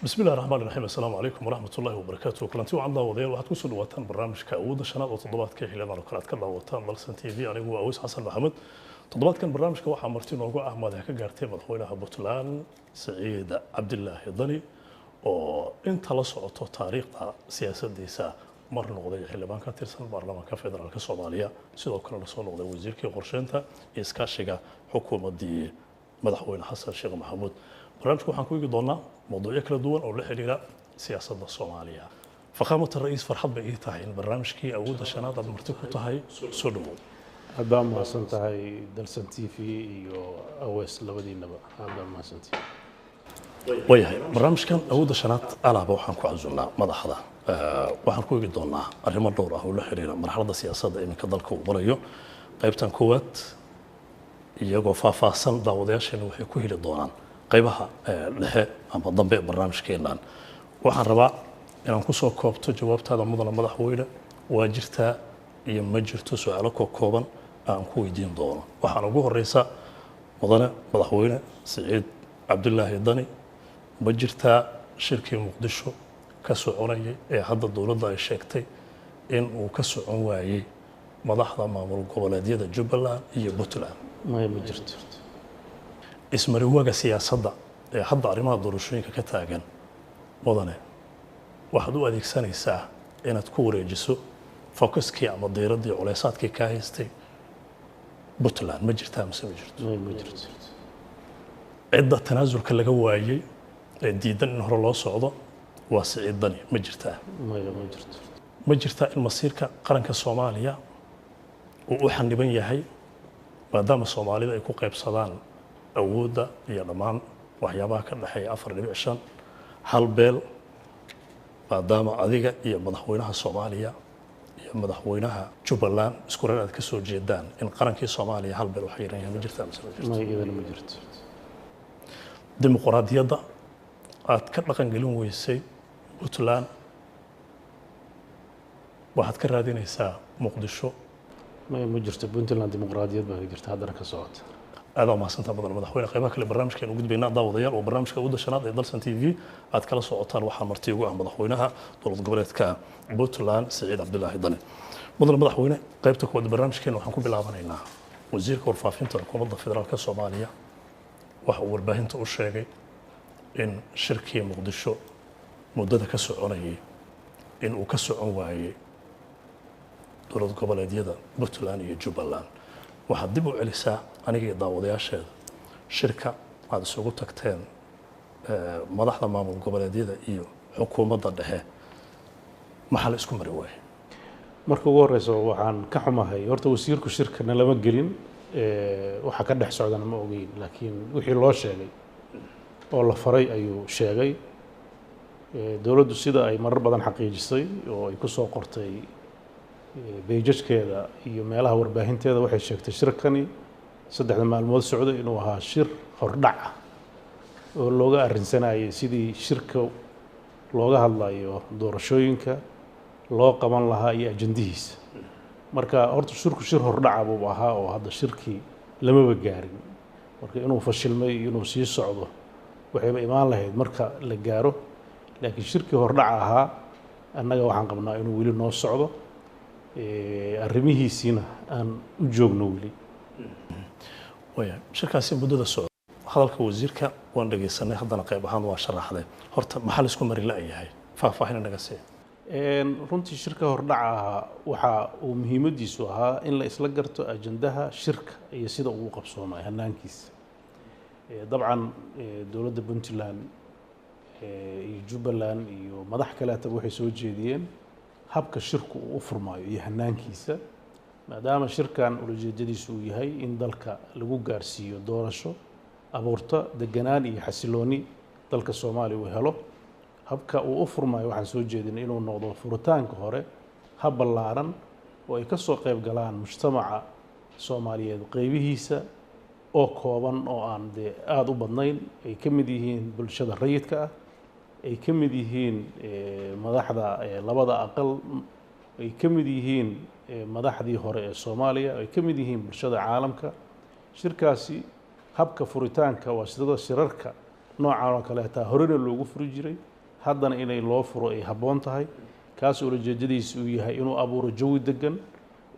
بسم الله الرحمن الرحيم السلام عليكم ورحمة الله وبركاته كلانتي وعن داوديال waxaad ku soo dhawaataan barnaamijka awoodda shanaad oo toddobaadka xilliyadan oo kale aad ka daawataan dalsan TV anigu waa Aweys Xasan Maxamed toddobaadkan barnaamijka waxaa marti noogu ah madax ka gaartay madaxweynaha Puntland Saciid Cabdillaahi Dani oo inta la socoto taariikhda siyaasaddiisa mar noqday xildhibaan ka tirsan baarlamaanka federaalka Soomaaliya sidoo kale la soo noqday wasiirkii qorsheynta iyo iskaashiga xukuumaddii madaxweyne Xasan Sheekh Maxamuud barnaamijku waxaan ku eegi doonaa موضوعية كلا دوان أو لحريرة سياسة الصومالية فخامة الرئيس فرحب بإيه تاهي البرنامج أود الشناط عبد مرتكو تاهي سلو هذا ما سنتهي دلسن تي في أويس لبدي نبأ هذا ما سنتي وياهي برنامج كان أود الشناط على بوحان كو عزونا مدحضة waxaan ku eegi doonaa arrimo dhowr ah oo la xiriira marxaladda siyaasadda ee iminka dalka uu marayo qaybtan koowaad iyagoo faahfaahsan daawadayaasheena waxay ku heli doonaan qaybaha dhexe ama dambe barnaamijkeenan waxaan rabaa inaan ku soo koobto jawaabtaada mudana madaxweyne waa jirtaa iyo ma jirto su'aalo kooban aan ku weydiin doono waxaan ugu horeysa mudane madaxweyne Saciid Cabdillaahi Dani ma jirtaa shirkii Muqdisho ka soconayay ee hadda dawladda ay sheegtay in uu ka socon waayay madaxda maamul goboleedyada Jubbaland iyo Puntland ma jirto ismariwaaga siyaasadda ee hadda arrimaha doorashooyinka ka taagan mudane waxaad u adeegsanaysaa inaad ku wareejiso focuskii ama diiradii culeysaadkii ka haystay Puntland ma jirtaa mise ma jirto ma jirto cidda tanaasulka laga waayay ee diidan in hore loo socdo waa Saciid Dani ma jirtaa ma jirto ma jirtaa in masiirka qaranka Soomaaliya uu u xaniban yahay maadaama Soomaalida ay ku qaybsadaan awoodda iyo dhammaan waxyaabaha ka dhaxeeya 4.5 hal beel maadaama adiga iyo madaxweynaha Soomaaliya iyo madaxweynaha Jubbaland isku raad ka soo jeedaan in qarankii Soomaaliya hal beel waxay yiraahdeen ma jirtaa ma jirto dimuqraadiyadda aad ka dhaqan gelin weysay Puntland waxaad ka raadinaysaa Muqdisho ma jirto Puntland dimuqraadiyad baa jirta haddana ka socota هذا ما سنت بدل مدحوينا قيبها كل برنامج كان وجود بيننا داوديال وبرنامج كود الشناط دلسن تي في أتكلم صوتان وحا مرتي وهم مدحوينها دولة قبلت كبوتلان سعيد عبد الله دني بدل مدحوينا قيبتك ود برنامج كان وحنكون بلعبنا وزير كورفافين تركوا فدرال كالصومالية وحول باهن تقول إن شركة مقدشو مدة كسعونية إن وكسعون وعي دولة قبلت يدا بوتلان يجوبلان waxaad dib u celisaa aniga iyo daawadayaasheeda shirka aad isugu tagteen madaxda maamul goboleedyada iyo xukuumadda dhexe maxaa la isku mari waayay marka ugu horeyso waxaan ka xumahay horta wasiirku shirkana lama gelin waxa ka dhex socdana ma ogeyn laakiin wixii loo sheegay oo la faray ayuu sheegay dawladdu sida ay marar badan xaqiijisay oo ay ku soo qortay beejajkeeda iyo meelaha warbaahinteeda waxay sheegtay shirkani saddexda maalmood socday inuu ahaa shir hordhac ah oo looga arrinsanayay sidii shirka looga hadlayo doorashooyinka loo qaban lahaa iyo ajandihiisa marka horta shirku shir hordhaca buu ahaa oo hadda shirkii lamaba gaarin marka inuu fashilmay inuu sii socdo waxayba imaan lahayd marka la gaaro laakiin shirkii hordhaca ahaa annaga waxaan qabnaa inuu weli noo socdo arrimihiisina aan u joogno weli waya shirkaasi muddada socda hadalka wasiirka waan dhageysanay haddana qayb ahaan waa sharaxday horta maxaa la isku mari la'yahay faahfaahin naga sii runtii shirka hordhaca ahaa waxa uu muhiimadiisu ahaa in la isla garto ajandaha shirka iyo sida uu qabsoomay hanaankiisa dabcan dowladda Puntland iyo Jubbaland iyo madax kaleeta waxay soo jeediyeen habka shirku uu furmaayo iyo hanaankiisa maadaama shirkan ujeedadiisu uu yahay in dalka lagu gaarsiiyo doorasho abuurta deganaan iyo xasilooni dalka Soomaaliya uu helo habka uu u furmaayo waxaan soo jeedinay inuu noqdo furitaanka hore hab ballaaran oo ay ka soo qayb galaan mujtamaca Soomaaliyeed qaybihiisa oo kooban oo aan aad u badnayn ay ka mid yihiin bulshada rayidka ah ay ka mid yihiin madaxda labada aqal ay ka mid yihiin madaxdii hore ee Soomaaliya ay ka mid yihiin bulshada caalamka shirkaasi habka furitaanka waa sida shirarka noocan oo kaleeta horena loogu furi jiray haddana inay loo furo ay habboon tahay kaas oo ujeedadiisu uu yahay inuu abuuro jawi degan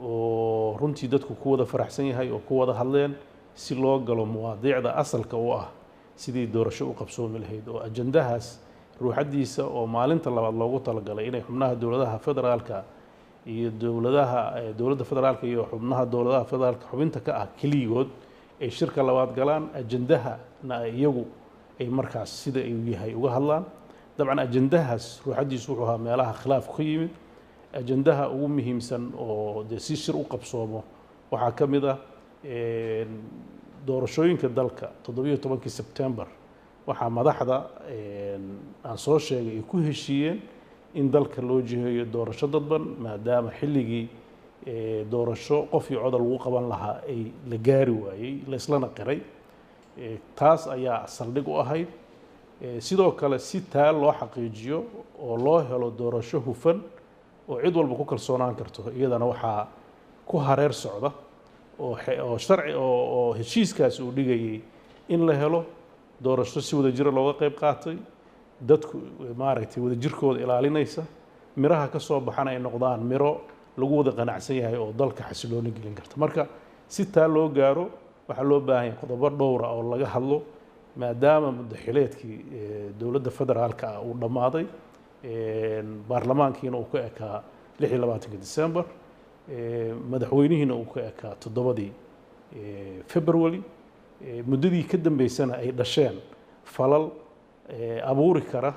oo runtii dadku ku wada faraxsan yahay oo ku wada hadleen si loo galo muwaadiicda asalka u ah sidii doorasho u qabsoomi lahayd oo ajandahaas ruuxadiisa oo maalinta labaad loogu talagalay inay xubnaha dowladaha federaalka iyo dowladda federaalka iyo xubnaha dowladaha federaalka xubinta ka ah keligood ay shirka labaad galaan ajandahana iyagu ay markaas sida uu yahay uga hadlaan dabcan ajandahaas ruuxadiisu wuxuu ahaa meelaha khilaaf ka yimid ajandaha ugu muhiimsan oo dee si shir u qabsoomo waxaa ka mid ah doorashooyinka dalka 17 Sebtembar waxaa madaxda aan soo sheegay ay ku heshiiyeen in dalka loo jiheeyo doorasho dadban maadaama xilligii doorasho qof iyo codol lagu qaban lahaa ay la gaari waayey la islana qiray taas ayaa saldhig u ahayd sidoo kale si taa loo xaqiijiyo oo loo helo doorasho hufan oo cid walba ku kalsoonaan karto iyadana waxaa ku hareer socda oo sharci oo heshiiskaas uu dhigayay in la helo doorasho si wada jir looga qayb qaatay dadku maaragtay wada jirkooda ilaalinaysa miraha ka soo baxana ay noqdaan miro lagu wada qanacsan yahay oo dalka xasilooni gelin karta marka si taa loo gaaro waxaa loo baahan yahay qodobo dhowra oo laga hadlo maadaama muddaxileedkii dowladda federaalka ah uu dhammaaday baarlamaankiina uu ka ekaa 26 December madaxweynihiina uu ka ekaa 7 February muddadii ka dambeysana ay dhasheen falal abuuri kara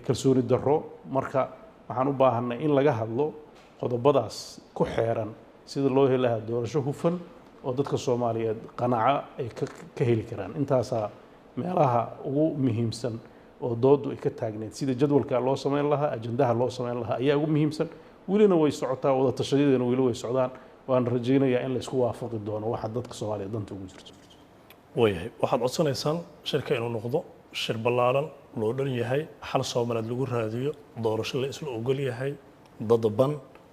kalsooni darro marka waxaan u baahanay in laga hadlo qodobadaas ku xeeran sida loo heli lahaa doorasho hufan oo dadka Soomaaliyeed qanaaco ay ka heli karaan intaasaa meelaha ugu muhiimsan oo doodu ay ka taagneed sida jadwalka loo sameyn lahaa ajandaha loo sameyn lahaa ayaa ugu muhiimsan welina way socotaa wada tashadeedana weli way socdaan waan rajaynayaa in la isku waafaqi doono waxa dadka Soomaaliyeed danta ugu jirto wayahay waxaad codsanaysaan shirka inuu noqdo shir ballaaran loo dhan yahay xal Soomaaliyeed lagu raadiyo doorasho la isla ogol yahay dadban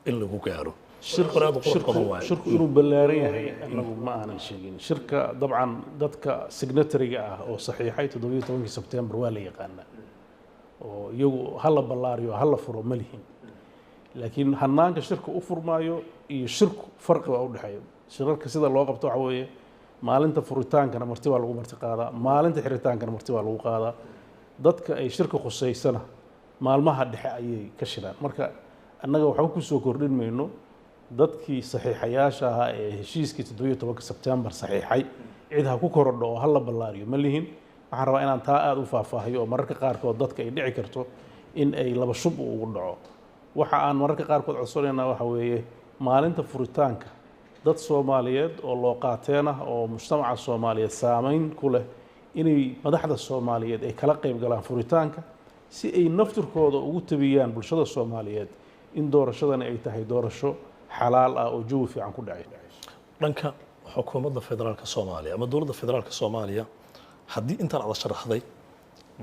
in lagu gaaro shirku inuu ballaaran yahay anagu ma aanan sheegin shirka dabcan dadka signatory-ga ah oo saxiixay 17 Sebtembar waa la yaqaanaa oo iyagu hala ballaariyo hala furo ma lihin laakiin hanaanka shirku u furmaayo iyo shirku farqi waa u dhaxeeyo shirarka sida loo qabto waxa weeye maalinta furitaankana marti waa lagu marti qaadaa maalinta xiritaankana marti waa lagu qaadaa dadka ay shirka khuseysana maalmaha dhexe ayay ka shiraan marka annaga waxaan ku soo kordhin mayno dadkii saxiixayaasha ahaa ee heshiiskii 17 Sebtembar saxiixay cid ha ku korodho oo hala ballaariyo ma lihin waxaan rabaa inaan taa aad u faahfaahiyo oo mararka qaarkood dadka ay dhici karto in ay laba shub ugu dhaco waxa aan mararka qaarkood codsanaynaa waxa weeye maalinta furitaanka dad Soomaaliyeed oo loo qaateen ah oo mujtamaca Soomaaliyeed saameyn ku leh inay madaxda Soomaaliyeed ay kala qayb galaan furitaanka si ay naftirkooda ugu tabiyaan bulshada Soomaaliyeed in doorashadana ay tahay doorasho xalaal ah oo jawi fiican ku dhacay dhanka xukuumadda federaalka Soomaaliya ama dowladda federaalka Soomaaliya haddii intaan aad sharaxday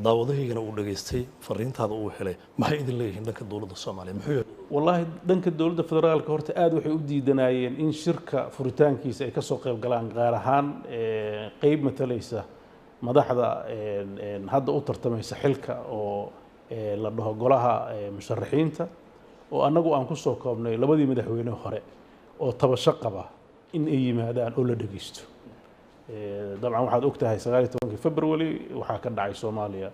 daawadahaygana uu dhageystay fariintaada uu helay maxay idin leeyihiin dhanka dowladda Soomaaliya muxuu wallahi dhanka dowladda federaalka horta aad waxay u diidanayeen in shirka furitaankiisa ay ka soo qayb galaan gaar ahaan qayb matalaysa madaxda hadda u tartamaysa xilka oo la dhaho golaha musharaxiinta oo annagu aan ku soo koobnay labadii madaxweyne hore oo tabasho qaba in ay yimaadaan oo la dhageysto dabcan waxaad ogtahay 19 February waxaa ka dhacay Soomaaliya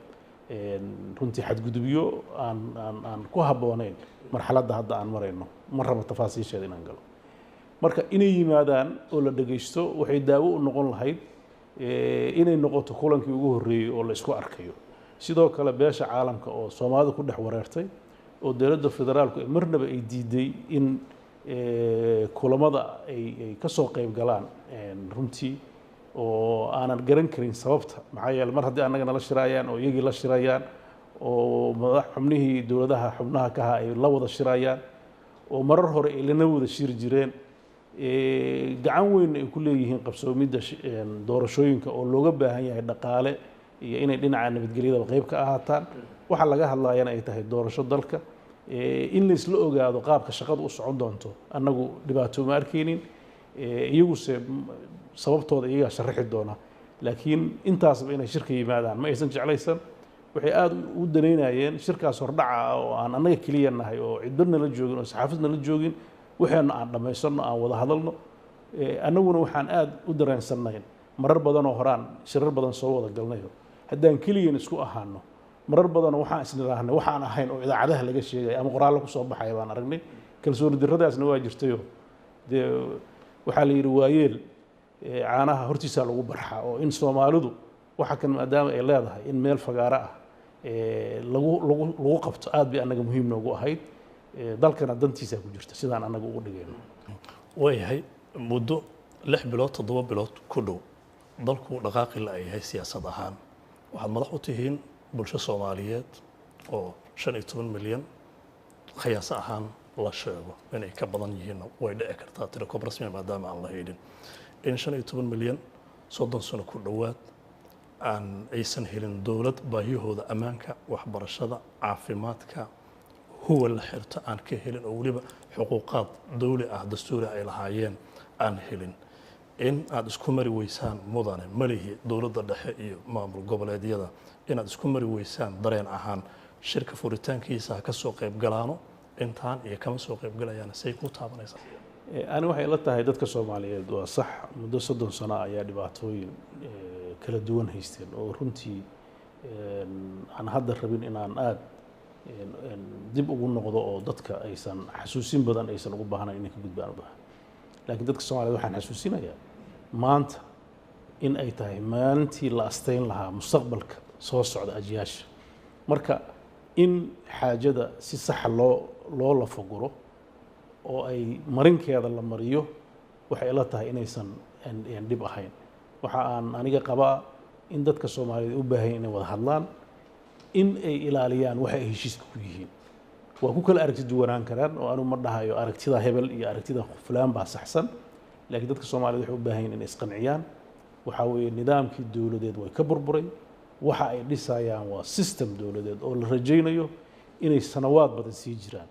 runtii xadgudubyo aan ku habboonayn marxaladda hadda aan marayno ma rabo tafaasiisheeda inaan galo marka inay yimaadaan oo la dhageysto waxay daawo u noqon lahayd inay noqoto kulankii ugu horreeyay oo la isku arkayo sidoo kale beesha caalamka oo Soomaalida ku dhex wareertay oo dowladda federaalku marnaba ay diiday in kulamada ay ka soo qayb galaan runtii oo aanan garan karin sababta maxaa yeelay mar haddii annaga nala shirayaan oo iyagii la shirayaan oo madax xubnihii dowladaha xubnaha ka ahaa ay la wada shirayaan oo marar hore ay lana wada shiri jireen gacan weyn ay ku leeyihiin qabsoomidda doorashooyinka oo looga baahan yahay dhaqaale iyo inay dhinaca nabadgelyada qayb ka ahaataan waxa laga hadlayana ay tahay doorasho dalka in la isla ogaado qaabka shaqadu u socon doonto annagu dhibaato ma arkeenin iyaguse sababtooda iyagaa sharaxi doona laakiin intaasba inay shirka yimaadaan ma aysan jeclaysan waxay aad u danaynayeen shirkaas hordhaca oo aan annaga keliya nahay oo cidba nala joogin oo saxaafad nala joogin waxaana aan dhammaysanno aan wada hadalno annaguna waxaan aad u dareensannayn marar badan oo horaan shirar badan soo wada galnayo haddaan keliyan isku ahaano marar badan waxaan isnidhaahnay waxaan ahayn oo idaacadaha laga sheegay ama qoraallo ku soo baxaya baan aragnay kalsooni darradaasna waa jirtayo dee waxaa la yidhi waayeel caanaha hortiisaa lagu barxaa oo in soomaalidu waxa kan maadaama ay leedahay in meel fagaaro ah lagu qabto aad bay annaga muhiim noogu ahayd dalkana dantiisaa ku jirta sidaan annaga ugu dhigayno waayahay muddo 6 bilood 7 bilood ku dhow dalku dhaqaaqi la yahay siyaasad ahaan waxaad madax u tihiin bulsho Soomaaliyeed oo 15 milyan qiyaas ahaan la sheego inay ka badan yihiin way dhici kartaa tiro koob rasmi maadaama aan la haynin in 15 milyan 30 sano ku dhowaad aan aysan helin dawlad baahiyahooda ammaanka waxbarashada caafimaadka huwa la xirta aan ka helin oo waliba xuquuqaad dawli ah dastuuri ay lahaayeen aan helin in aad isku mari weysaan mudane malihi dawladda dhexe iyo maamul goboleedyada inaad isku mari weysaan dareen ahaan shirka furitaankiisa ka soo qayb galaano intaan iyo kama soo qayb galayaan say ku taabanaysaa ani waxay la tahay dadka Soomaaliyeed waa sax muddo 30 sano ayaa dhibaatooyin kala duwan haysteen oo runtii aan hadda rabin inaan aad dib ugu noqdo oo dadka aysan xasuusin badan aysan ugu baahnayn inay ka gudbaan u baahan laakiin dadka Soomaaliyeed waxaan xasuusinayaa maanta in ay tahay maalintii la asteyn lahaa mustaqbalka soo socda ajiyaasha marka in xaajada si sax loo la foguro oo ay marinkeeda la mariyo waxay ila tahay inaysan dib ahayn waxa aan aniga qabaa in dadka Soomaaliyeed u baahan inay wada hadlaan in ay ilaaliyaan waxa ay heshiiska ku yihiin waa ku kala aragti duwanaan karaan oo aanu ma dhahayo aragtida hebel iyo aragtida fulaan baa saxsan laakiin dadka Soomaaliyeed waxay u baahan inay isqanciyaan waxa weeye nidaamkii dawladeed way ka burburay waxa ay dhisayaan waa system dawladeed oo la rajaynayo inay sanawaad badan sii jiraan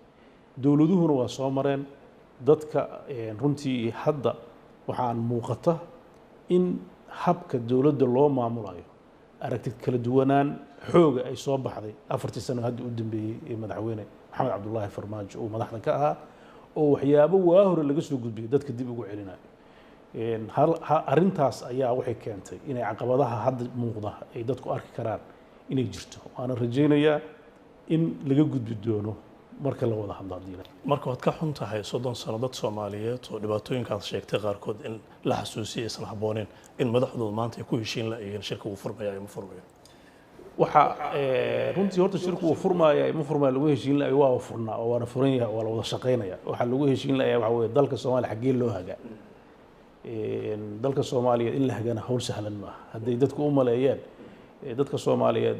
dawladuhuna waa soo mareen dadka runtii hadda waxaan muuqata in habka dawladda loo maamulayo aragti kala duwanaan xooga ay soo baxday 4 sano hadda u dambeeyay ee madaxweyne Maxamed Cabdullaahi Farmaajo oo madaxda ka ahaa oo waxyaabo waa hore laga soo gudbiyay dadka dib ugu celinayo arrintaas ayaa waxay keentay inay caqabadaha hadda muuqda ay dadku arki karaan inay jirto waana rajaynayaa in laga gudbi doono marka la wada hadlo hadii marka waad ka xun tahay 30 sano dad Soomaaliyeed oo dhibaatooyinkaas sheegtay qaarkood in la xasuusiyo isla habooneen in madaxdoodu maanta ay ku heshiin la ayeen shirka uu furmayaa ama furmayaa waxa runtii horta shirku uu furmayaa ama furmaa lagu heshiin la waa furnaa oo waana furan yahay oo la wada shaqeynaya waxa lagu heshiin la waxa weeye dalka Soomaaliya xagee loo hagaa dalka Soomaaliya in la hagana hawl sahlan ma haday dadku u maleeyeen dadka Soomaaliyeed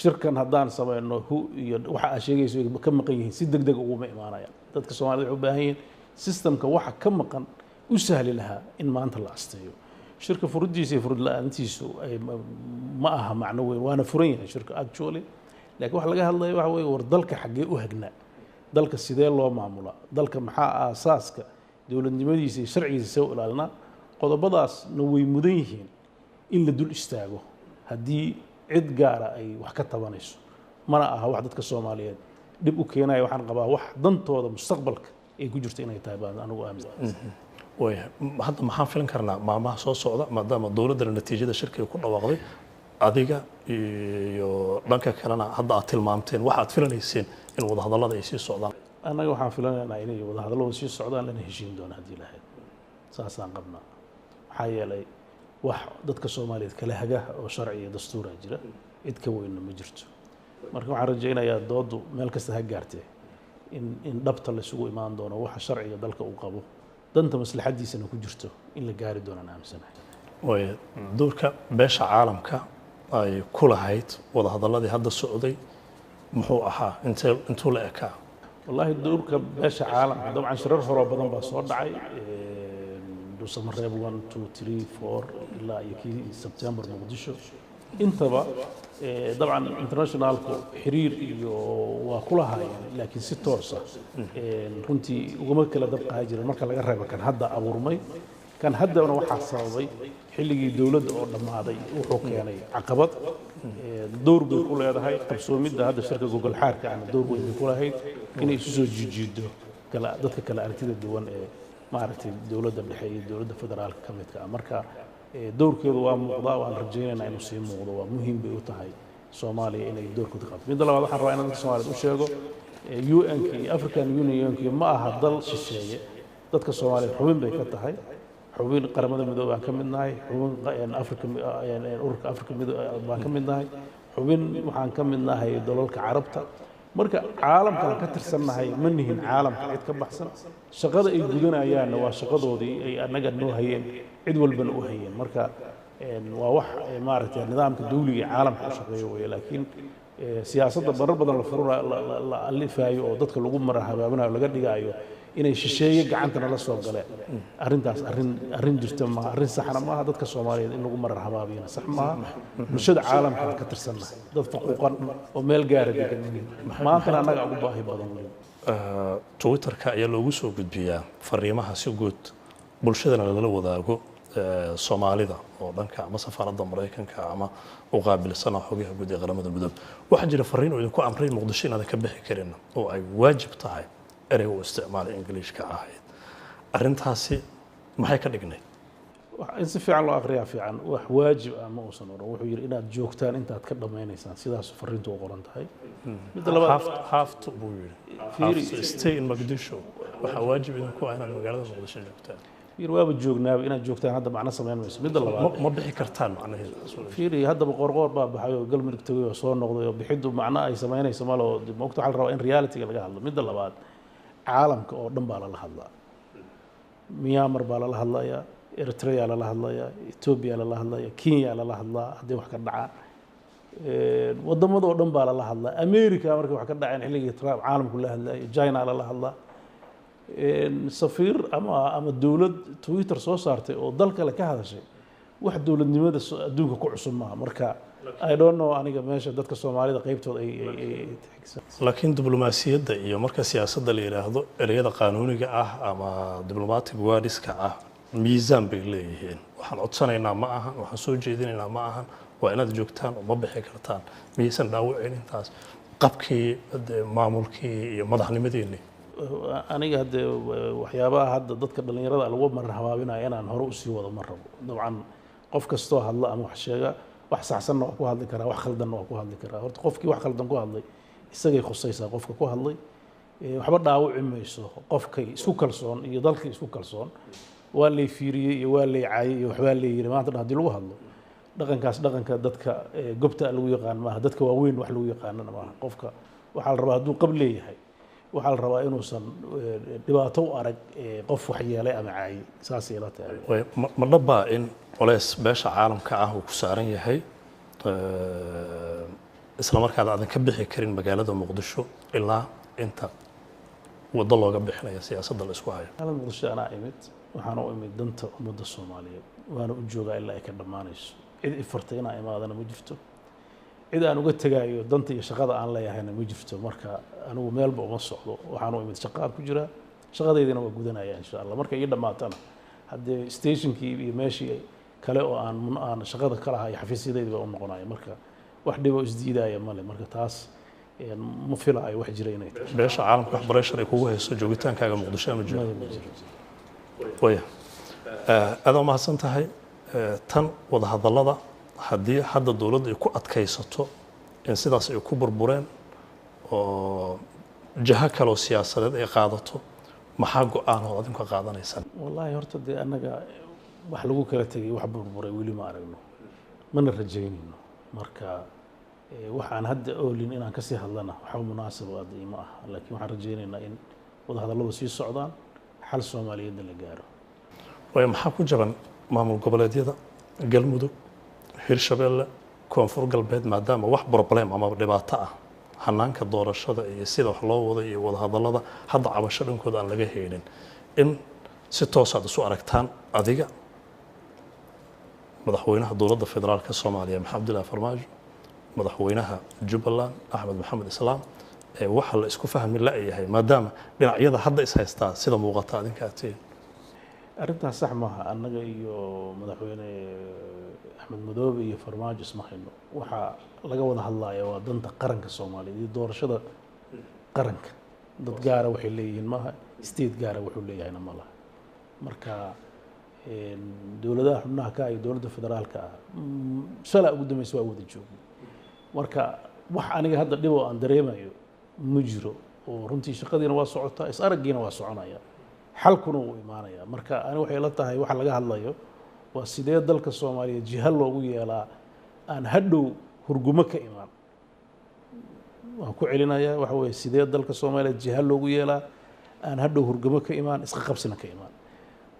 shirkan haddaan sameeyno iyo waxa ay sheegayso ka maqan yihiin si degdeg ugu ma imaanayaan dadka Soomaaliyeed waxay u baahan yihiin systemka waxa ka maqan u sahli lahaa in maanta la asteeyo shirka furudiisa furud la'aantiisu ma aha macno weyn waana furan yahay shirka actually laakiin waxa laga hadlayo waxa weeye war dalka xagee u hagnaa dalka sidee loo maamulaa dalka maxaa aasaaska dawladnimadiisa iyo sharcigiisa soo ilaalinaa qodobadaasna way mudan yihiin in la dul istaago haddii cid gaara ay wax ka tabanayso mana aha wax dadka Soomaaliyeed dib u keenaya waxaan qabaa wax dantooda mustaqbalka ay ku jirto inay tahay baan anigu aaminsan way hadda maxaan filan karnaa maamaha soo socda maadaama dawladda natiijada shirka ku dhawaaqday adiga iyo dhanka kalena hadda aad tilmaamteen waxa aad filanayseen in wada hadallada ay sii socdaan anaga waxaan filanaynaa inay wada hadalladu sii socdaan lana heshiin doona hadii la haysto saasaan qabnaa maxaa yeelay wax dadka Soomaaliyeed kala haga oo sharci iyo dastuur jira cid ka weyn ma jirto marka waxaan rajaynayaa doodu meel kasta ha gaartay in dhabta la isugu imaan doono waxa sharciga dalka uu qabo danta maslaxadiisana ku jirto in la gaari doono aaminsanahay way doorka beesha caalamka ay ku lahayd wada hadalladii hadda socday muxuu ahaa intuu la ekaa wallahi doorka beesha caalamka dabcan shirar hore badan baa soo dhacay Samareeb 1 2 3 4 ilaa iyo September Muqdisho intaba dabcan internationalku xiriir iyo waa kula haayeen laakiin si toos ah runtii ugama kala dabqaa jiray marka laga reebo kan hadda abuurmay kan haddana waxaa sababay xilligii dowladda oo dhammaaday wuxuu keenay caqabad door bay ku leedahay qabsoomidda hadda shirka gogol xaarka ana door weyn bay ku lahayd inay isu soo jiijiido dadka kale aragtida duwan ee maaragtay dowladda dhexe iyo dowladda federaalka ka midka ah marka doorkeedu waa muuqdaa waan rajaynaynaa inuu sii muuqdo waa muhiim bay u tahay soomaaliya inay doorkooda qabto midda labaad waxaan rabaa inaan dadka soomaaliyeed u sheego UN-ka iyo African Union-ka ma aha dal shisheeye dadka soomaaliyeed xubin bay ka tahay xubin qaramada midoobay aan ka mid nahay xubin ururka Afrika midoobay baan ka mid nahay xubin waxaan ka mid nahay dalalka carabta marka caalamkan ka tirsannahay ma nihin caalamka cid ka baxsan shaqada ay gudanayaanna waa shaqadoodii ay annaga noo hayeen cid walbana u hayeen marka waa wax maaragtay nidaamka dawliga ee caalamka u shaqeeyo weeye laakiin siyaasadda marar badan la alifaayo oo dadka lagu marhabaabinayo laga dhigaayo inay shisheeye gacantana la soo galeen arrintaas arrin jirta maaha arrin saxna maaha dadka soomaaliyeed in lagu marar habaabiyana sax maaha bulshada caalamkana ka tirsannahay dad faquuqan oo meel gaara degan maantana annaga ugu baahi badan weli twitterka ayaa loogu soo gudbiyaa fariimaha si guud bulshadana lala wadaago soomaalida oo dhanka ama safaaradda maraykanka ama u qaabilsana xogaha guud ee qaramada midoobay waxaa jira fariin oo idinku amray muqdisho inaadan ka bixi karin oo ay waajib tahay erey uu isticmaalay ingiliishka ahayd arrintaasi maxay ka dhignay in si fiican loo akhriyaa fiican wax waajib ah ma uusan odhan wuxuu yidhi inaad joogtaan intaad ka dhammaynaysaan sidaas fariintu u qoran tahay midda labaad half buu yidhi stay in Mogadishu waxaa waajib idinku ah inaad magaalada muqdisho joogtaan waaba joognaaba inaad joogtaan hadda macno samayn mayso midda labaad ma bixi kartaan macnaheedu fiiri haddaba qoorqoor baa baxay oo galmudug tagay oo soo noqday oo bixiddu macno ay samaynayso malo moogta waxaa la rabaa in reality-ga laga hadlo midda labaad caalamka oo dhan baa lala hadlaa Myanmar baa lala hadlayaa Eritrea lala hadlayaa Ethiopia lala hadlayaa Kenya lala hadlaa haddii wax ka dhacaan wadamada oo dhan baa lala hadlaa America markay wax ka dhaceen xilligii Trump caalamku la hadlayo China lala hadlaa safiir ama dowlad Twitter soo saartay oo dal kale ka hadashay wax dowladnimada adduunka ku cusub maaha marka I don't know aniga meesha dadka Soomaalida qaybtooda ay laakiin diblomaasiyadda iyo marka siyaasadda la yiraahdo ereyada qaanuuniga ah ama diplomatic words-ka ah miisaan bay leeyihiin waxaan codsanaynaa ma ahan waxaan soo jeedinaynaa ma ahan waa inaad joogtaan oo ma bixi kartaan miisaan dhaawacin intaas qabkii maamulkii iyo madaxnimadeennii aniga hadda waxyaabaha hadda dadka dhalinyarada lagu marar habaabinayo inaan hore u sii wado ma rabo dabcan qof kastoo hadla ama wax sheega wax saxsanna waa ku hadli karaa wax khaldanna waa ku hadli karaa horta qofkii wax khaldan ku hadlay isagay khusaysaa qofka ku hadlay waxba dhaawici mayso qofkay isku kalsoon iyo dalkii isku kalsoon waa lay fiiriyey iyo waa lay caayay iyo waxbaa lay yiri maanta haddii lagu hadlo dhaqankaas dhaqanka dadka gobta lagu yaqaan maaha dadka waaweyn wax lagu yaqaanana maaha qofka waxaa la rabaa hadduu qab leeyahay waxaa la rabaa inuusan dhibaato u arag qof wax yeelay ama caayay saasay la tahay ma dhabbaa in culays beesha caalamka ah uu ku saaran yahay isla markaana aadan ka bixi karin magaalada muqdisho ilaa inta waddo looga bixinayo siyaasadda la isku hayo magaalada muqdisho anaa imid waxaana u imid danta ummadda Soomaaliyeed waana u joogaa ilaa ay ka dhammaanayso cid ifartay inaan imaadana ma jirto cid aan uga tagaayo danta iyo shaqada aan leeyahayna ma jirto marka anigu meelba uma socdo waxaan u imid shaqaan ku jira shaqadeedina waa gudanaya insha Allah marka ii dhamaatana haddii stationkii iyo meeshii kale oo aan shaqada kala hayo xafiisyadeedii u noqonayo marka wax dhibo isdiidaya male marka taas ma filaayo wax jira inay tahay beesha caalamka wax barashar ay kugu hayso joogitaankaaga muqdisho ama jiro waya aad u mahadsan tahay tan wada hadallada haddii hadda dawladda ay ku adkaysato in sidaas ay ku burbureen oo jaha kale oo siyaasadeed ay qaadato maxaa go'aan oo adinku qaadanaysaan wallahi horta dee annaga wax lagu kala tegay wax burburay weli ma aragno mana rajaynayno marka waxaan hadda oolin inaan ka sii hadlana waxa munaasab ah ma aha laakiin waxaan rajaynaynaa in wada hadalladu sii socdaan xal Soomaaliyeed la gaaro way maxaa ku jaban maamul goboleedyada galmudug hirshabeelle koonfur galbeed maadaama wax problem ama dhibaato ah hanaanka doorashada iyo sida wax loo wado iyo wada hadallada hadda cabasho dhankooda aan laga heelin in si toos ah isu aragtaan adiga madaxweynaha dowladda federaalka Soomaaliya Maxamed Abdullaahi Farmaajo madaxweynaha Jubbaland Axmed Maxamed Islaam waxa la isku fahmi la yahay maadaama dhinacyada hadda is haystaa sida muuqata adinka ateen arrintaas sax maaha annaga iyo madaxweyne axmed madoobe iyo farmaajo isma hayno waxaa laga wada hadlaya waa danta qaranka soomaaliyeed iyo doorashada qaranka dad gaara waxay leeyihiin maaha state gaara wuxuu leeyahayna ma laha marka dowladaha xubnaha ka iyo dowladda federaalka ah shalaa ugu dambaysa waa wada joogay marka wax aniga hadda dhib oo aan dareemayo ma jiro oo runtii shaqadiina waa socotaa is araggiina waa soconaya xalkuna wuu imaanaya marka ani waxay la tahay waxa laga hadlayo waa sidee dalka soomaaliyeed jiha loogu yeelaa aan hadhow hurgumo ka imaan waan ku celinayaa waxa weeye sidee dalka soomaaliyeed jiha loogu yeelaa aan hadhow hurgumo ka imaan isqa qabsina ka imaan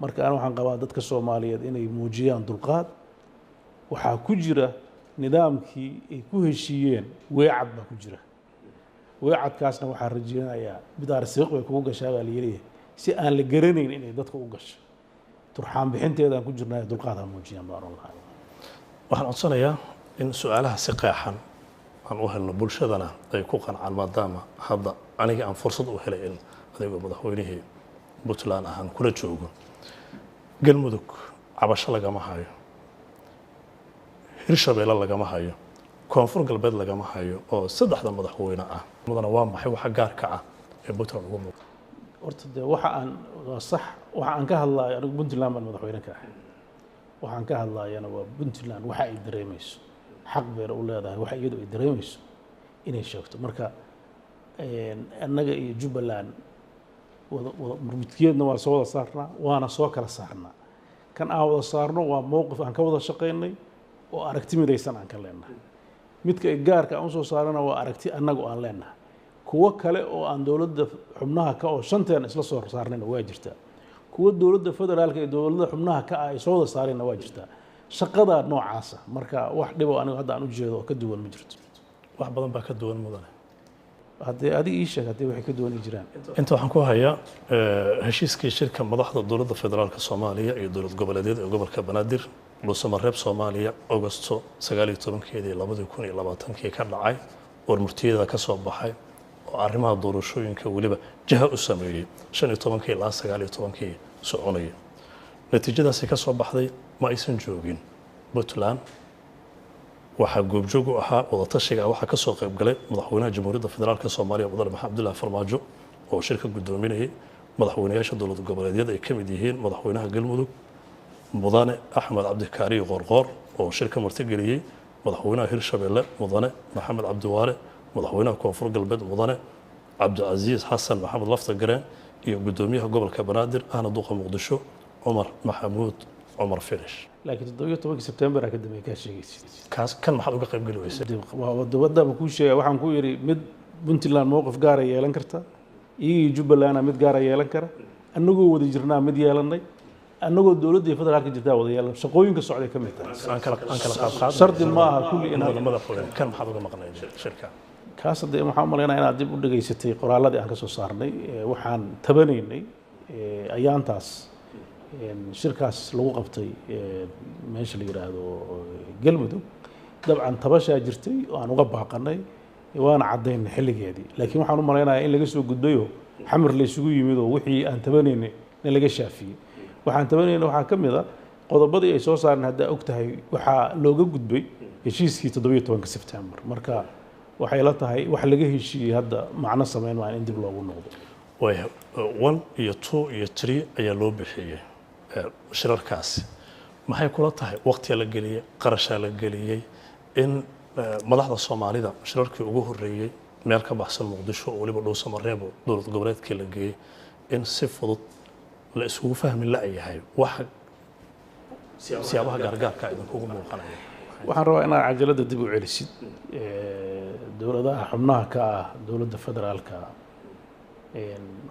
marka ani waxaan qabaa dadka soomaaliyeed inay muujiyaan dulqaad waxaa ku jira nidaamkii ay ku heshiiyeen weecad baa ku jira weecadkaasna waxaa rajeynayaa bidaar siiq way kugu gashaa baa layidhi si aan la garanayn inay dadka u gasho turxaan bixinteedaan ku jirnaa dulqaad ha muujiyaan baan oran lahaa waxaan codsanayaa in su-aalaha si qeexan aan u helno bulshadana ay ku qancaan maadaama hadda aniga aan fursad u helay in adigoo madaxweynihii puntland ahaan kula joogo galmudug cabasho lagama hayo hirshabeelle lagama hayo koonfur galbeed lagama hayo oo saddexda madaxweyne ah mudana waa maxay waxa gaarka ah ee puntland ugu muuqda horta dee waxa aan waa sax waxa aan ka hadlayo anigu puntland baan madaxweyne ka ahay waxaan ka hadlayana waa puntland waxa ay dareemayso xaq beer u leedahay waxa iyadu ay dareemayso inay sheegto marka annaga iyo jubbaland midkeedna waa soo wada saarnaa waana soo kala saarnaa kan aan wada saarno waa mowqif aan ka wada shaqaynay oo aragti midaysan aan ka leenahay midka ay gaarka aan usoo saarana waa aragti annagu aan leenahay kuwo kale oo aan dowladda xubnaha ka oo shanteen isla soo saarnayna waa jirtaa kuwo dowladda federaalka iyo dowladda xubnaha ka ah ay soo wada saarayna waa jirtaa shaqada noocaasa marka wax dhibo anigu hadda aan u jeedo oo ka duwan ma jirto wax badan baa ka duwan mudane haddii adiga ii sheeg haddii waxay ka duwan jiraan inta waxaan ku hayaa heshiiskii shirka madaxda dowladda federaalka soomaaliya iyo dowlad goboleedyada ee gobolka banaadir dhuusamareeb soomaaliya augusto 19keedii 2020 ka dhacay warmurtiyada ka soo baxay oo arrimaha doorashooyinka waliba jaha u sameeyay 15 ilaa 19 soconaya natiijadaasi ka soo baxday ma aysan joogin puntland waxaa goobjoog u ahaa wadatashiga waxaa ka soo qayb galay madaxweynaha jamhuuriyadda federaalka soomaaliya mudane maxamed abdullaahi farmaajo oo shirka gudoominayay madaxweynayaasha dowlad goboleedyada ay ka mid yihiin madaxweynaha galmudug mudane axmed cabdikaari qorqoor oo shirka martigeliyey madaxweynaha hirshabeelle mudane maxamed cabdiwaale madaxweynaha koonfur galbeed mudane cabdicasiis xasan maxamed laftagareen iyo gudoomiyaha gobolka banaadir ahna duqa muqdisho cumar maxamuud cumar finish laakiin 17 September ka dambeeyay ka sheegaysid kaas kan maxaad uga qayb gali weysay wadada ku sheegay waxaan ku yiri mid puntland mowqif gaar ah yeelan karta iyo jubbaland mid gaar ah yeelan kara annagoo wada jirnaa mid yeelanay annagoo dowladda federaalka jirtaa wada yeelan shaqooyinka socday ka mid tahay aan kala qaad shardi ma aha kulli in madaxweyne kan maxaad uga maqnayd shirka kaas hadda waxaan umaleynaa inaad dib u dhageysatay qoraaladii aan ka soo saarnay waxaan tabanaynay ayaantaas shirkaas lagu qabtay meesha la yiraahdo galmudug dabcan tabashaa jirtay oo aan uga baaqanay waana cadaynay xilligeedii laakiin waxaan u maleynayaa in laga soo gudbayo xamar la isugu yimid oo wixii aan tabanaynay in laga shaafiyey waxaan tabanaynay waxaa ka mid ah qodobadii ay soo saareen hadda og tahay waxaa looga gudbay heshiiskii 17 September marka waxay la tahay wax laga heshiiyey hadda macno sameyn waa in dib loogu noqdo way 1 iyo 2 iyo 3 ayaa loo bixiyay shirarkaasi maxay kula tahay waqti la geliyay qarasha la geliyay in madaxda Soomaalida shirarkii ugu horeeyay meel ka baxsan Muqdisho oo waliba Dhuusamareeb dowlad goboleedkii la geeyay in si fudud la isugu fahmi la yahay wax siyaabaha gaargaarka idin kugu muuqanaya waxaan rabaa inaad cajalada dib u celisid dowladaha xubnaha ka ah dowladda federaalka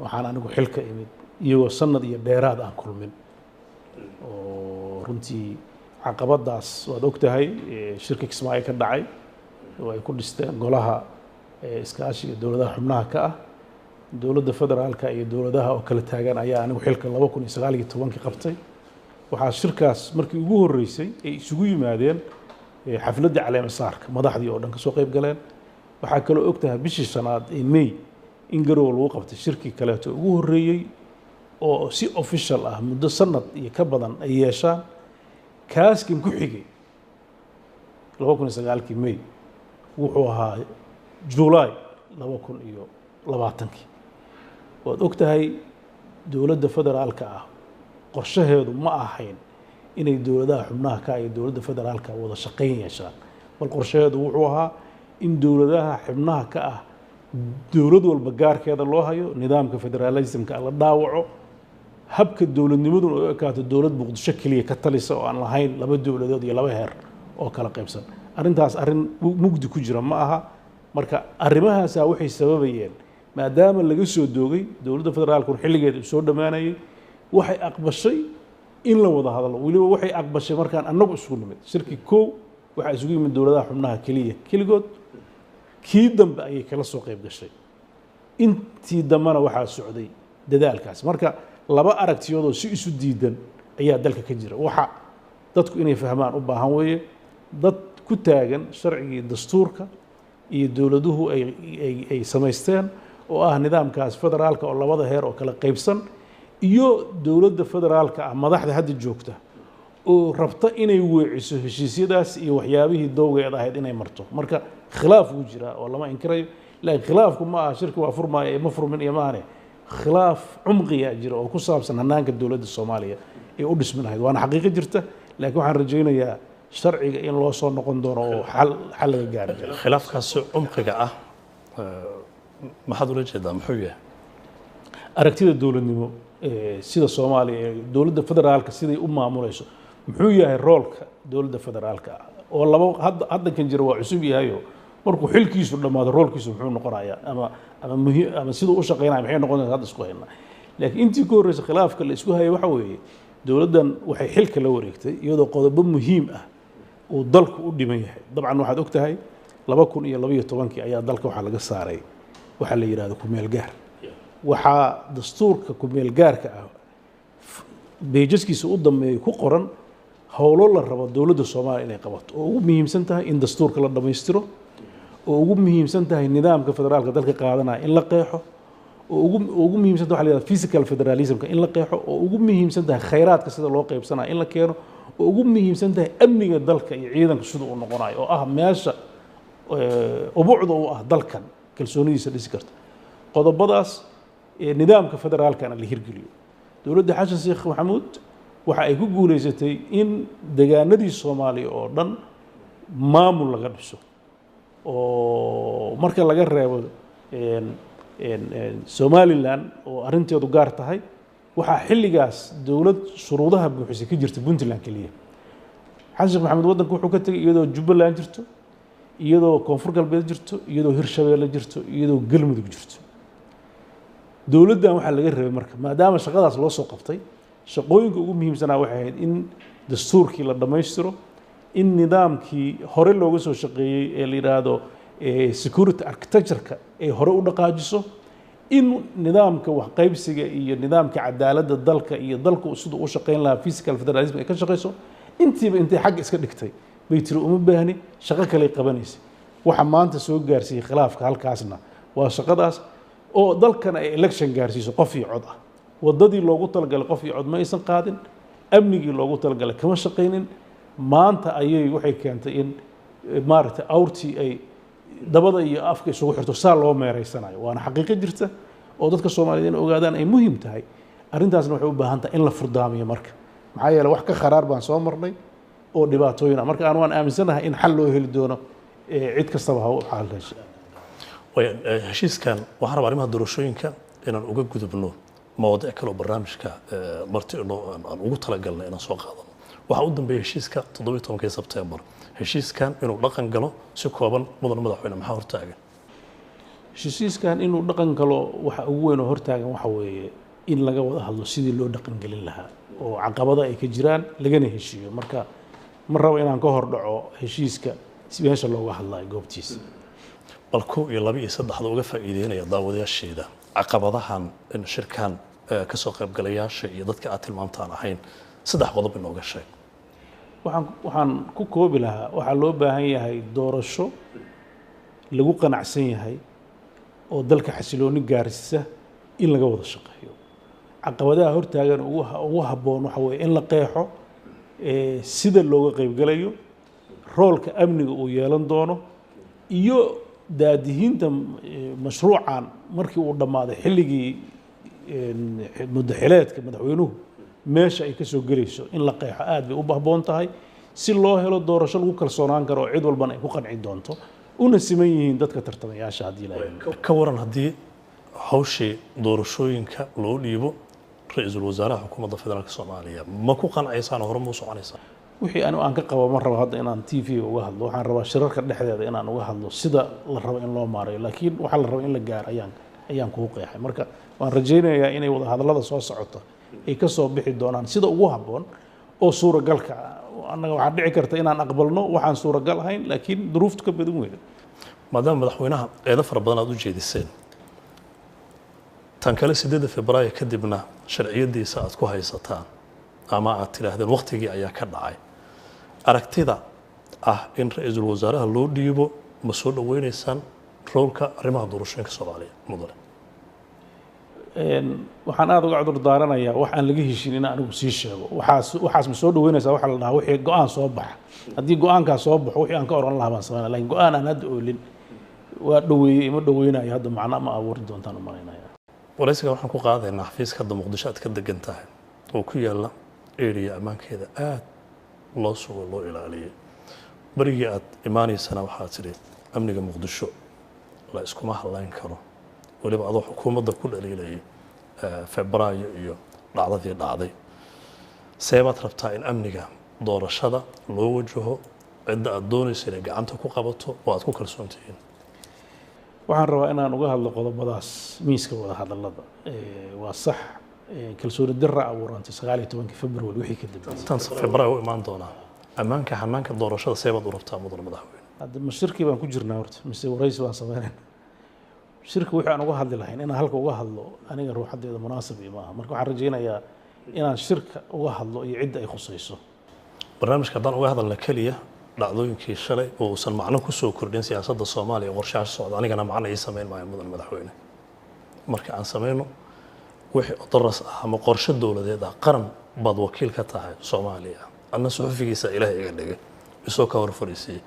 waxaan anigu xilka imid iyagoo sanad iyo dheeraad aan kulmin oo runtii caqabadaas waad og tahay shirka Kismaayo ka dhacay oo ay ku dhisteen golaha iskaashiga dowladaha xubnaha ka ah dowladda federaalka iyo dowladaha oo kala taagan ayaa anigu xilka 2019 qabtay waxaa shirkaas markii ugu horeysay ay isugu yimaadeen xafladda caleema saarka madaxdii oo dhan ka soo qayb galeen waxaa kaloo og tahay bishii shanaad ee May in garow lagu qabtay shirkii kale oo ugu horeeyay oo si official ah muddo sanad iyo ka badan ay yeeshaan kaaskan ku xigay 2009 May wuxuu ahaa July 2020 waad ogtahay dowladda federaalka ah qorshaheedu ma ahayn inay dowladaha xubnaha ka iyo dowladda federaalka wada shaqeyn yeeshaan bal qorshaheedu wuxuu ahaa in dowladaha xubnaha ka ah dowlad walba gaarkeeda loo hayo nidaamka federalismka la dhaawaco habka dowladnimadu oo ekaato dowlad muqdisho kaliya ka talisa oo aan lahayn laba dowladood iyo laba heer oo kala qaybsan arrintaas arrin mugdi ku jira ma aha marka arrimahaas waxay sababayeen maadaama laga soo doogay dowladda federaalku xilligeeda soo dhamaanayay waxay aqbashay in la wada hadlo waliba waxay aqbashay markaan annagu isugu nimid shirki koow waxa isugu yimid dowladaha xubnaha kaligood kii dambe ayay kala soo qayb gashay intii dambana waxaa socday dadaalkaas marka laba aragtiyood oo si isu diidan ayaa dalka ka jira waxa dadku inay fahmaan u baahan weeye dad ku taagan sharcigii dastuurka iyo dowladuhu ay samaysteen oo ah nidaamkaas federaalka oo labada heer oo kala qaybsan iyo dowladda federaalka ah madaxda hadda joogta oo rabta inay weeciso heshiisyadaas iyo waxyaabihii dowgeed ahayd inay marto marka khilaaf uu jira oo lama inkirayo laakiin khilaafku ma aha shirki waa furmaayo ma furmin iyo maane khilaaf cumqiya jira oo ku saabsan hanaanka dowladda Soomaaliya ee u dhismin lahayd waana xaqiiqo jirta laakiin waxaan rajaynayaa sharciga in loo soo noqon doono oo xal laga gaari karo khilaafkaas cumqiga ah maxaad ula jeedaa muxuu yahay aragtida dowladnimo sida Soomaaliya dowladda federaalka siday u maamulayso muxuu yahay roolka dowladda federaalka oo laba hadda kan jira waa cusub yahay markuu xilkiisu dhamaado roolkiisu muxuu noqonayaa ama sidoo u shaqeynaa maxay noqonaysaa hadda isku haynaa laakiin intii ka horreysay khilaafka la isku hayay waxa weeye dowladdan waxay xilka la wareegtay iyadoo qodobo muhiim ah uu dalku u dhiman yahay dabcan waxaad ogtahay 2012 ayaa dalka waxa laga saaray waxa la yiraahdo ku meel gaar waxa dastuurka ku meel gaarka ah beejiskiisa u dambeeyay ku qoran howlo la rabo dowladda Soomaaliya inay qabato oo ugu muhiimsan tahay in dastuurka la dhameystiro oo ugu muhiimsan tahay nidaamka federaalka dalka qaadanaya in la qeexo oo ugu muhiimsan tahay waxa la yiraahdo physical federalismka in la qeexo oo ugu muhiimsan tahay khayraadka sida loo qaybsanayo in la keeno oo ugu muhiimsan tahay amniga dalka iyo ciidanka sida uu noqonayo oo ah meesha ubuucda u ah dalkan kalsoonidiisa dhisi karta qodobadaas nidaamka federaalkana la hirgeliyo dowladda xasan sheekh maxamuud waxa ay ku guuleysatay in deegaanadii Soomaaliya oo dhan maamul laga dhiso oo marka laga reebo Somaliland oo arinteedu gaar tahay waxa xilligaas dowlad shuruudaha buuxisay ka jirta Puntland kaliya xasan sheekh maxamuud wadanku wuxuu ka tagay iyadoo Jubbaland jirto iyadoo Koonfur Galbeed jirto iyadoo Hirshabeelle jirto iyadoo Galmudug jirto dowladdan waxa laga reebay marka maadaama shaqadaas loo soo qabtay shaqooyinka ugu muhiimsanaa waxay ahayd in dastuurkii la dhameystiro in nidaamkii hore looga soo shaqeeyay ee la yiraahdo security architecture-ka ay hore u dhaqaajiso in nidaamka wax qaybsiga iyo nidaamka cadaaladda dalka iyo dalku sidoo u shaqeyn lahaa physical federalism ay ka shaqeyso intiiba intay xag iska dhigtay bay tiri uma baahni shaqo kale qabanaysa waxa maanta soo gaarsiiyay khilaafka halkaasna waa shaqadaas oo dalkan ay election gaarsiiso qof iyo cod ah wadadii loogu talagalay qof iyo cod ma aysan qaadin amnigii loogu talagalay kama shaqeynin maanta ayay waxay keentay in maaragtay awrtii ay dabada iyo afka isugu xirto saa loo meereysanayo waana xaqiiqo jirta oo dadka Soomaaliyeed in ogaadaan ay muhiim tahay arrintaasna waxay u baahan tahay in la furdaamiyo marka maxaa yeelay wax ka kharaar baan soo marnay oo dhibaatooyin ah marka aan waan aaminsanahay in xal loo heli doono cid kastaba ha u xallayso heshiiskan waxaan rabaa arrimaha doorashooyinka inaan uga gudubno mawduuc kale oo barnaamijka marti aan ugu talagalnay inaan soo qaadano waxa u dambeeyay heshiiska 17 Sebtembar heshiiskan inuu dhaqan galo si kooban mudan madaxweyne maxaa hortaagan heshiiskan inuu dhaqan galo waxa ugu weyn oo hortaagan waxa weeye in laga wada hadlo sidii loo dhaqan gelin lahaa oo caqabada ay ka jiraan lagana heshiiyo marka ma rabo inaan ka hor dhaco heshiiska si meesha looga hadlayo goobtiisa bal 1 iyo 2 iyo 3 uga faa'iideynaya daawadayaasheeda caqabadahan in shirkan ka soo qayb galayaasha iyo dadka aad tilmaamtaan ahayn 3 qodob inooga sheeg waxaan ku koobi lahaa waxaa loo baahan yahay doorasho lagu qanacsan yahay oo dalka xasilooni gaarsiisa in laga wada shaqeeyo caqabadaha hortaagan ugu habboon waxa weeye in la qeexo sida looga qaybgalayo roolka amniga uu yeelan doono iyo daadihiinta mashruucan markii uu dhammaaday xilligii muddaxileedka madaxweynuhu meesha ay ka soo gelayso in la qeexo aad bay u habboon tahay si loo helo doorasho lagu kalsoonaan karo oo cid walbana ay ku qanci doonto una siman yihiin dadka tartamayaasha haddii la ka waran haddii hawshii doorashooyinka loo dhiibo ra-iisul wasaaraha xukuumadda federaalka soomaaliya ma ku qancaysaa hore ma u soconaysaa wixii aan ka qabo ma rabo hadda inaan TV uga hadlo waxaan rabaa shirarka dhexdeeda inaan uga hadlo sida la rabo in loo maareeyo laakiin waxa la rabo in la gaaro ayaan ku qeexay marka waan rajaynayaa inay wada hadallada soo socota ay ka soo bixi doonaan sida ugu habboon oo suuragalka annaga waxaa dhici karta inaan aqbalno waxaan suuragal ahayn laakiin duruuftu ka badan weyda maadaama madaxweynaha eedo fara badan aad u jeediseen tan kale 8 Febraayo kadibna sharciyadiisa aad ku haysataan ama aad tiraahdeen waqtigii ayaa ka dhacay aragtida in ra-iisul wasaaraha loo dhiibo ma soo dhaweynaysaan roolka arrimaha doorashooyinka Soomaaliya mudane waxaan aad uga cudur daaranayaa wax aan laga heshin in anigu sii sheego waxaas ma soo dhaweynaysaa waxa la dhahaa wixii go'aan soo baxa haddii go'aankaas soo baxo wixii aan ka oran lahaa baan sameynaa laakiin go'aan aan hadda oolin waa dhaweeyey ima dhaweynayo hadda macna ma abuuri doontaan u malaynaya waraysiga waxaan ku qaadaynaa xafiiska hadda muqdisho aad ka degan tahay oo ku yaala area ammaankeeda aad loo sugo loo ilaaliyay barigii aad imaanaysana waxaad tidhi amniga muqdisho la iskuma halayn karo waliba adoo xukuumadda ku dhaliilayay Febraayo iyo dhacdadii dhacday seebaad rabtaa in amniga doorashada loo wajaho cidda aad doonayso inay gacanta ku qabato oo aad ku kalsoon tihiin waxaan rabaa inaan uga hadlo qodobadaas miiska wada hadallada waa sax kalsooni darra abuurantay 19 Febraayo wixii ka dambeeyay tan Febraayo imaan doona ammaanka hanaanka doorashada seebaad u rabtaa mudane madaxweyne hadda mashirkii baan ku jirnaa horta mise waraysi baan sameynaa shirka wixii aan uga hadli lahayn inaan halka uga hadlo aniga ruuxadeeda munaasab ma aha marka waxaan rajaynayaa inaan shirka uga hadlo iyo cidda ay khusayso barnaamijka haddaan uga hadalna keliya dhacdooyinkii shalay oo uusan macno ku soo kordhin siyaasadda Soomaaliya qorshaha socda anigana macno ay sameyn maayo mudan madaxweyne marka aan sameyno wixii daras ah ama qorshe dawladeed ah qaran bad wakiil ka tahay Soomaaliya anna suxufigiisa ilaahay iga dhigay isoo ka hor fariisay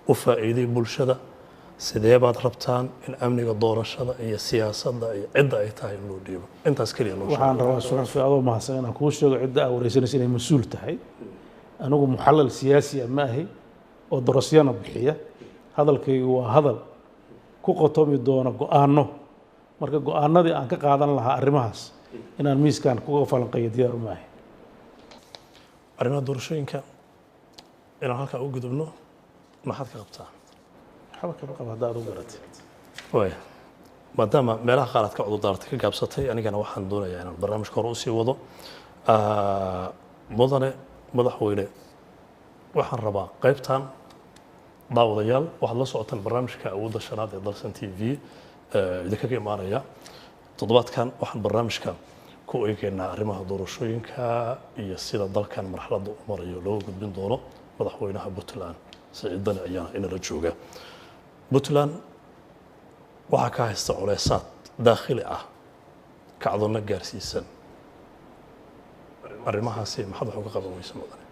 u faa'iiday bulshada sidee baad rabtaan in amniga doorashada iyo siyaasadda iyo cidda ay tahay in loo dhiibo intaas kaliya loo sheego waxaan rabaa suxufi adoo mahadsan inaan kuu sheego cidda aad wareysanaysa inay mas'uul tahay anigu muxallal siyaasi ma ahi oo darasyana bixiya hadalkaygu waa hadal ku qotomi doona go'aano marka go'aanadii aan ka qaadan lahaa arrimahaas inaan miiskan kuga falanqeeyo diyaar u maahay arrimaha doorashooyinka inaan halkaa u gudubno maxaad ka qabtaa xabka qaba hadaad u garatay way maadaama meelaha qaar aad ka cudurdaartay ka gaabsatay anigana waxaan doonayaa inaan barnaamijka hore u sii wado mudane madaxweyne waxaan rabaa qaybtan daawadayaal waxaad la socotaan barnaamijka awoodda shanaad ee dalsan TV idinkaga imaanaya toddobaadkan waxaan barnaamijka ku eegaynaa arrimaha doorashooyinka iyo sida dalkan marxaladda u marayo loo gudbin doono madaxweynaha Puntland Saciid Dani ayaana inala jooga Puntland waxaa ka haysta culeysaad daakhili ah kacdoonna gaarsiisan arrimahaasi maxaad wax uga qaban weysa mudane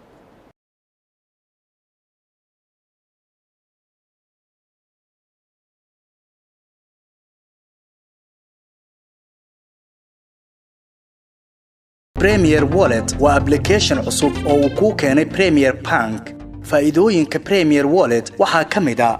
Premier Wallet waa application cusub oo uu ku keenay Premier Bank faa'iidooyinka Premier Wallet waxaa ka mid ah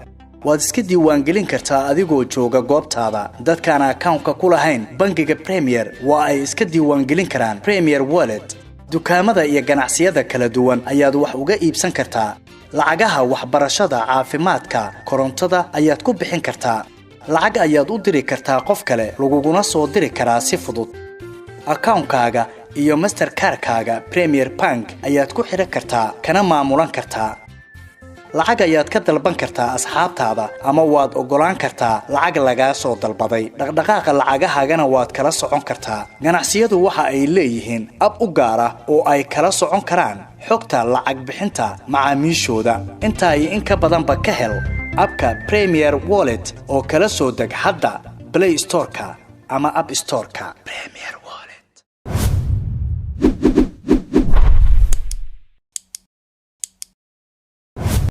waad iska diiwaangelin kartaa adigoo jooga goobtaada dadkaan account-ka ku lahayn bangiga Premier waa ay iska diiwaangelin karaan Premier Wallet dukaamada iyo ganacsiyada kala duwan ayaad wax uga iibsan kartaa lacagaha waxbarashada caafimaadka korontada ayaad ku bixin kartaa lacag ayaad u diri kartaa qof kale laguguna soo diri karaa si fudud account-kaaga iyo Mastercard-kaaga Premier Bank ayaad ku xiran kartaa kana maamulan kartaa lacag ayaad ka dalban kartaa asxaabtaada ama waad ogolaan kartaa lacag laga soo dalbaday dhaqdhaqaaqa lacagahaagana waad kala socon kartaa ganacsiyadu waxa ay leeyihiin ab u gaar ah oo ay kala socon karaan xogta lacag bixinta macaamiishooda inta ay in ka badanba ka hel abka Premier Wallet oo kala soo deg hadda Play Store-ka ama App Store-ka Premier